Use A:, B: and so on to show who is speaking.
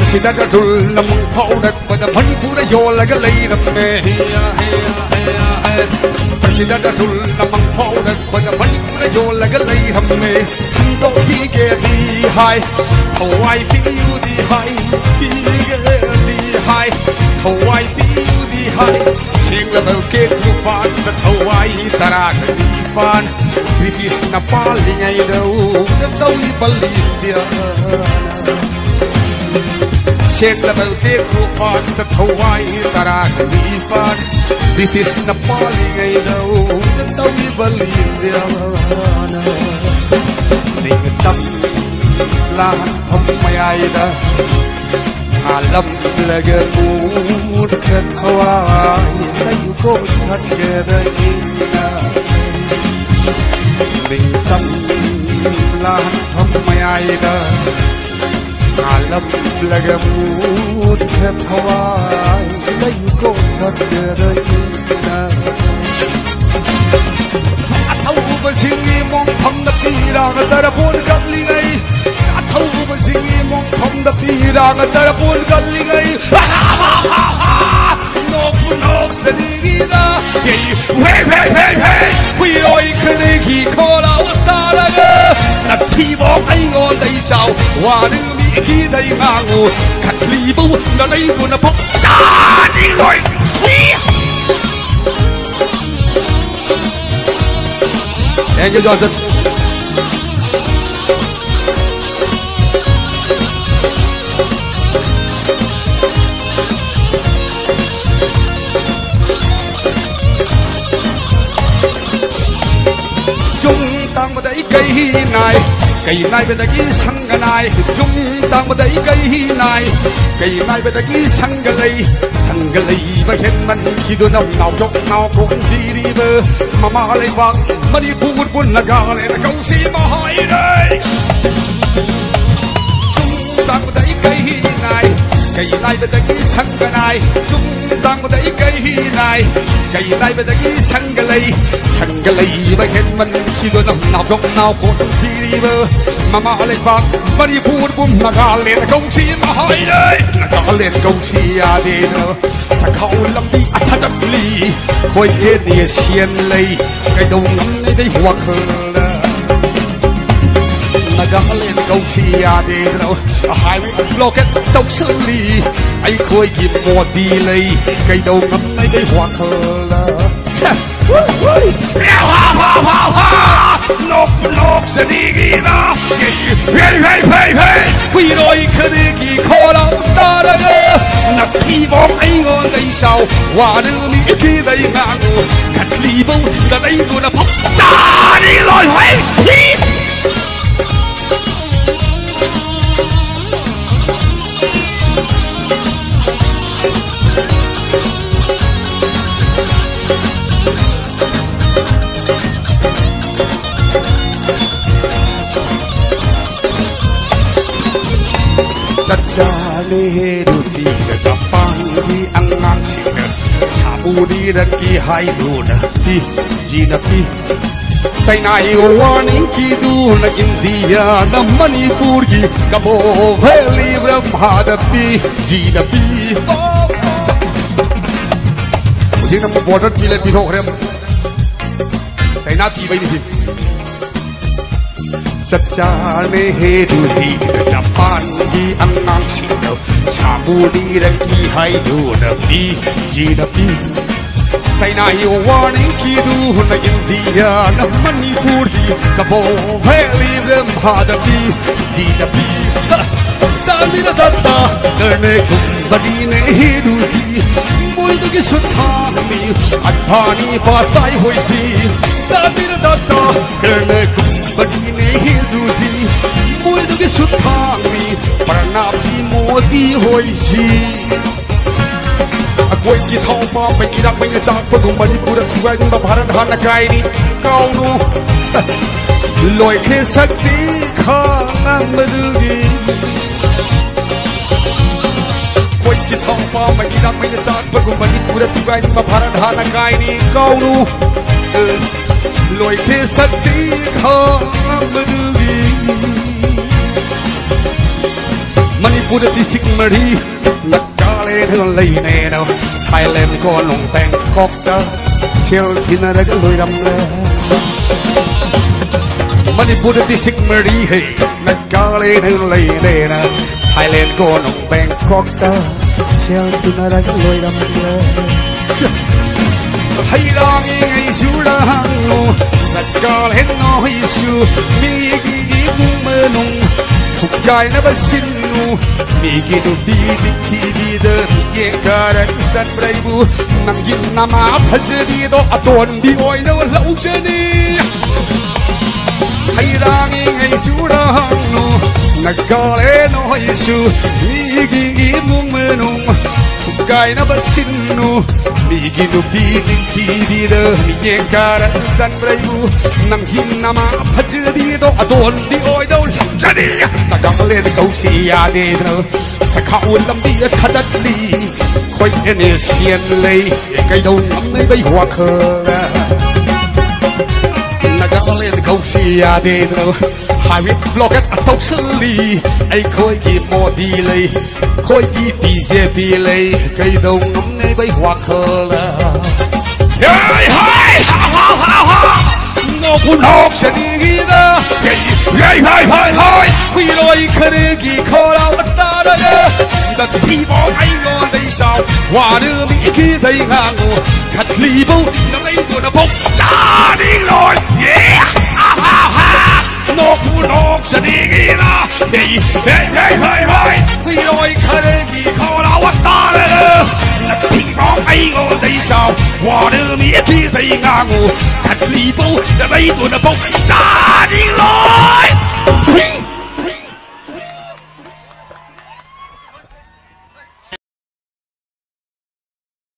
A: Sida da dul na mong phau dat ba da phani pura yo la ga lei ram me Sida da dul na mong phau dat ba da phani pura yo la ga lei ram me Tham do pi ke di hai Thawai pi yu di hai pi ke di hai Thawai pi yu di hai Sing la bel ke ku pan da thawai tara ga di pan British na pali ngai dau da dau i bali dia Shake the Belke Krupan, the Hawaii Tarak, the Ifan, British Nepali, the Tawi Balindia, the Tam Lan of Mayada, Alam Lagamood, Cat Hawaii, you go together in the Tam Lan of Mayada. Alam lagamut kat hawai layu ko sadera ina Athau ba singi mong pham da tira na tarapon kalli gai Athau ba singi mong pham da tira na tarapon kalli gai Nok sadigi da hey we oi khane ki khola utara ga na thi bom ai ngon dai sao wa nu khi đây ngang ngô cắt lì bông nó lấy buồn nó bốc cha đi rồi em cho Johnson chúng ta mà thấy cây này bên đây sang cái này chúng ta mà thấy cây này bên đây sang cái lây và hiện mình khi đôi nào chọc nào cũng đi bơ mà lại vang mà đi khu buôn là gà lại là câu xí mà hỏi đây chúng ta mà thấy cây này bên đây sang cái này chúng ta mà thấy cây này bên đây sang cái lây và hiện mình khi đôi nào chọc nào cũng đi bơ mà lại vang mà đi khu buôn là gà lại là câu xí mà hỏi đây là gà lại câu xí à đi nữa sa khâu lâm đi thắt đập lì khôi ế địa xiên lây cái đầu ngắm lấy đây hoặc là gã lên câu chi à đi đâu hai mươi lô kết tốc xử lý ai khôi kịp một đi lây cái đầu ngắm lấy đây hoặc là nộp sẽ đi ghi đó hey quy rồi khơi kỳ khó lắm ta đã nắp khi bom anh ngon đây sao hòa đưa mi khi đây ngang ngô cắt lì bông là đây luôn là phóc cha đi rồi hoay Jale rusi ke Japan di angang sing Saudi dan ki hailuna pi jina pi Sainai warning ki du na India na Manipur ki Cabo Valley Brahmada pi jina pi Jina mo border pilet pi thok rem Saina ti bai ni si Sajane heduzi Japan di angang sino Samudi dan ki haidu na pi jina pi Sainai warning ki du na India na Manipur di Cabo Valley Brahmada pi jina pi Dalira data karne kumbadi ne heduzi Moidu ki suthami adhani pastai hoi si Dalira data karne kumbadi ne heduzi Moidu ki suthami pranab si modi hoi si Akwai ki thao ba mình đi đắc mình là sang bất cùng mình buồn thu anh mà phản hàn là cái đi cao nu lôi khi sắc tí khó ngang mà đưa gì quay chỉ thao ba mình đi đắc mình là sang bất cùng mình buồn thu anh mà phản hàn là cái đi cao nu lôi khi sắc tí khó ngang mà đưa gì Manipur district Mari Nagkale ng layne no Thailand ko nung Bangkok da Siel tinarag loy ramle Manipur district Mari hey Nagkale ng layne no Thailand ko nung Bangkok da Siel tinarag loy ramle Hay lang ngay surang no Nagkale no isu Migi mong manong Fugay na basin mo Migi no bidikidi Ye karan san braibu Nang ginama Pazadido Aton di oy na walaw jani Hayrangi ngay surang no Nagkale no isu Migi mong manong Fugay na basin mo Migi no bidikidi Ye karan san braibu Nang ginama Pazadido Aton di oy na walaw jani Tagang lên câu xì à đi đâu Sa khảo lâm đi thật đất đi Khôi nè xiên lây Cây đầu ngắm lấy bấy hoa khờ Tagang lên câu xì à đi đâu Hai biết blocket tóc sân lì Ây khôi kì mò đi lây Khôi kì bì dê bì lây Cây đầu ngắm lấy bấy hoa khờ Hey hey ha ha ha Nó cũng học sẽ đi đó Hey hey hey hey Quy lôi khả nữ kỳ khó lao bắt ta đó Đặt thi bỏ ngay ngon đây sao Hòa đưa mỹ khi thấy ngang ngô Khát lì bông Nó lấy tụi nó bốc Chà đi rồi Yeah Ha ha ha Nó cũng học sẽ đi đó Hey hey hey hey hey Quy lôi khả nữ kỳ khó lao bắt ta đó Đặt thi bỏ ngay ngon đây sao Hòa đưa mỹ khi thấy ngang ngô Khát lì bông Nó lấy tụi nó bốc Chà đi rồi